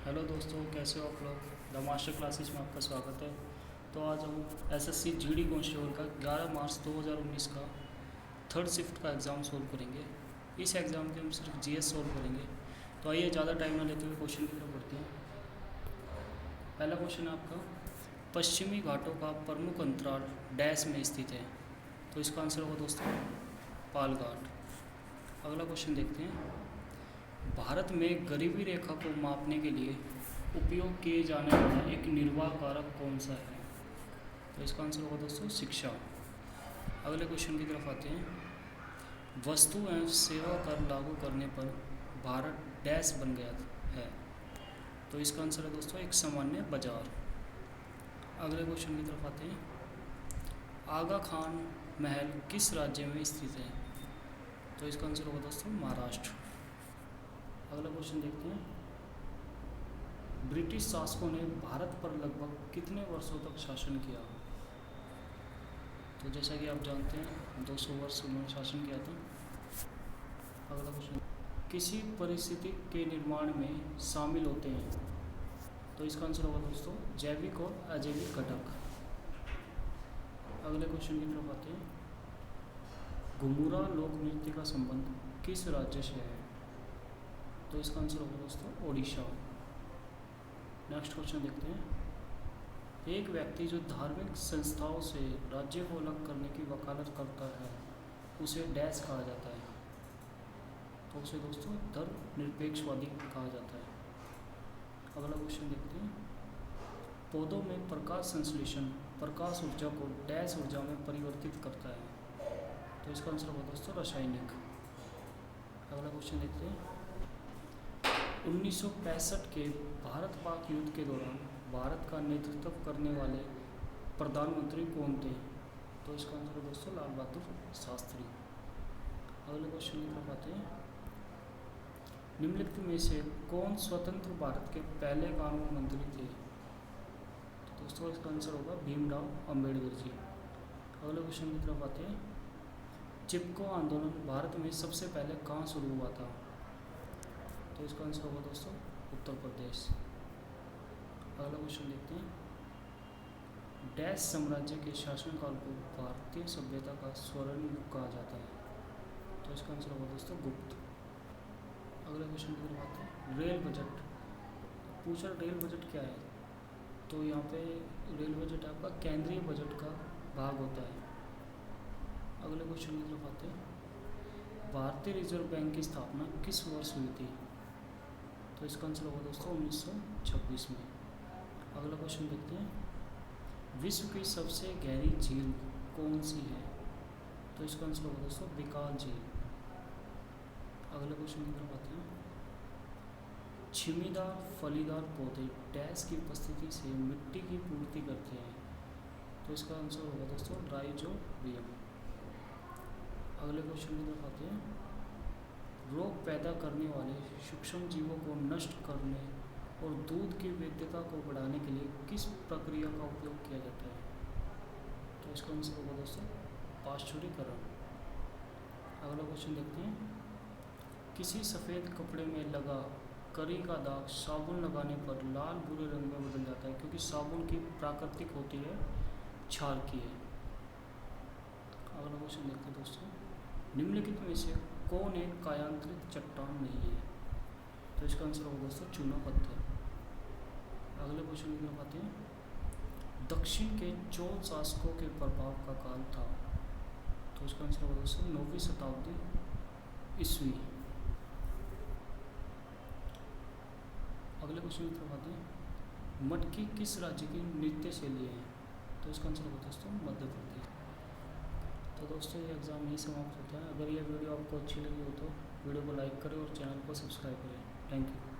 Hello दोस्तों, कैसे हो आप लोग। द मास्टर क्लासेस में आपका स्वागत है। तो आज हम एसएससी जीडी कांस्टेबल का 11 मार्च 2019 का थर्ड शिफ्ट का एग्ज़ाम सोल्व करेंगे। इस एग्ज़ाम के हम सिर्फ जीएस सोल्व करेंगे। तो आइए ज़्यादा टाइम ना लेते हुए क्वेश्चन की तरफ बढ़ते हैं। पहला क्वेश्चन है आपका, पश्चिमी घाटों का प्रमुख अंतराल डैश में स्थित है। तो इसका आंसर होगा दोस्तों पाल घाट। अगला क्वेश्चन देखते हैं, भारत में गरीबी रेखा को मापने के लिए उपयोग किए जाने वाला एक निर्वाह कारक कौन सा है। तो इसका आंसर होगा दोस्तों शिक्षा। अगले क्वेश्चन की तरफ आते हैं, वस्तु एवं सेवा कर लागू करने पर भारत डैश बन गया है। तो इसका आंसर है दोस्तों एक सामान्य बाजार। अगले क्वेश्चन की तरफ आते हैं, आगा खान महल किस राज्य में स्थित है। तो इसका आंसर होगा दोस्तों महाराष्ट्र। अगला क्वेश्चन देखते हैं, ब्रिटिश शासकों ने भारत पर लगभग कितने वर्षों तक शासन किया। तो जैसा कि आप जानते हैं 200 वर्ष उन्होंने शासन किया था। अगला क्वेश्चन, किसी परिस्थिति के निर्माण में शामिल होते हैं। तो इसका आंसर होगा दोस्तों जैविक और अजैविक घटक। अगले क्वेश्चन की तरफ आते हैं, घुमुरा लोक नृत्य का संबंध किस राज्य से है। तो इसका आंसर होगा दोस्तों ओडिशा। नेक्स्ट क्वेश्चन देखते हैं, एक व्यक्ति जो धार्मिक संस्थाओं से राज्य को अलग करने की वकालत करता है उसे डैश कहा जाता है। तो उसे दोस्तों धर्मनिरपेक्षवादी कहा जाता है। अगला क्वेश्चन देखते हैं, पौधों में प्रकाश संश्लेषण प्रकाश ऊर्जा को डैश ऊर्जा में परिवर्तित करता है। तो इसका आंसर होगा दोस्तों रासायनिक। अगला क्वेश्चन देखते हैं, 1965 के भारत पाक युद्ध के दौरान भारत का नेतृत्व करने वाले प्रधानमंत्री कौन थे। तो इसका आंसर है दोस्तों लाल बहादुर शास्त्री। अगले क्वेश्चन की तरफ आते हैं, निम्नलिखित में से कौन स्वतंत्र भारत के पहले कानून मंत्री थे। तो दोस्तों इसका आंसर होगा भीमराव अंबेडकर जी। अगले क्वेश्चन की तरफ आते हैं, चिपको आंदोलन भारत में सबसे पहले कहाँ शुरू हुआ था। तो इसका आंसर होगा दोस्तों उत्तर प्रदेश। अगला क्वेश्चन देखते हैं, डैश साम्राज्य के शासनकाल को भारतीय सभ्यता का स्वर्ण युग कहा जाता है। तो इसका आंसर होगा दोस्तों गुप्त। अगले क्वेश्चन की तरफ आते हैं, रेल बजट पूछा, रेल बजट क्या है। तो यहाँ पे रेल बजट आपका केंद्रीय बजट का भाग होता है। अगले क्वेश्चन की तरफ आते हैं, भारतीय रिजर्व बैंक की स्थापना किस वर्ष हुई थी। तो इसका आंसर होगा दोस्तों 1926 में। अगला क्वेश्चन देखते हैं, विश्व की सबसे गहरी झील कौन सी है। तो इसका आंसर होगा दोस्तों बिकाल झील। अगले क्वेश्चन की तरफ आते हैं, छिमीदार फलीदार पौधे डैश की उपस्थिति से मिट्टी की पूर्ति करते हैं। तो इसका आंसर होगा दोस्तों राइजोबियम। अगले क्वेश्चन की तरफ आते हैं, रोग पैदा करने वाले सूक्ष्म जीवों को नष्ट करने और दूध की वैधता को बढ़ाने के लिए किस प्रक्रिया का उपयोग किया जाता है। तो इसका आंसर होगा दोस्तों पाश्चुरीकरण। अगला क्वेश्चन देखते हैं, किसी सफ़ेद कपड़े में लगा करी का दाग साबुन लगाने पर लाल भूरे रंग में बदल जाता है क्योंकि साबुन की प्राकृतिक होती है क्षार की है। अगला क्वेश्चन देखते हैं दोस्तों, निम्नलिखित में से कौन एक कायांतरित चट्टान नहीं है। तो इसका आंसर होगा दोस्तों चूना पत्थर। अगले क्वेश्चन की तरफ आते हैं, दक्षिण के चोल शासकों के प्रभाव का काल था। तो इसका आंसर होगा दोस्तों 9वीं शताब्दी ईस्वी। अगले क्वेश्चन की तरफ आते हैं, मटकी किस राज्य की नृत्य शैली है। तो इसका आंसर होगा दोस्तों मध्य प्रदेश। तो दोस्तों ये एग्ज़ाम यही समाप्त होता है। अगर ये वीडियो आपको अच्छी लगी हो तो वीडियो को लाइक करें और चैनल को सब्सक्राइब करें। Thank you.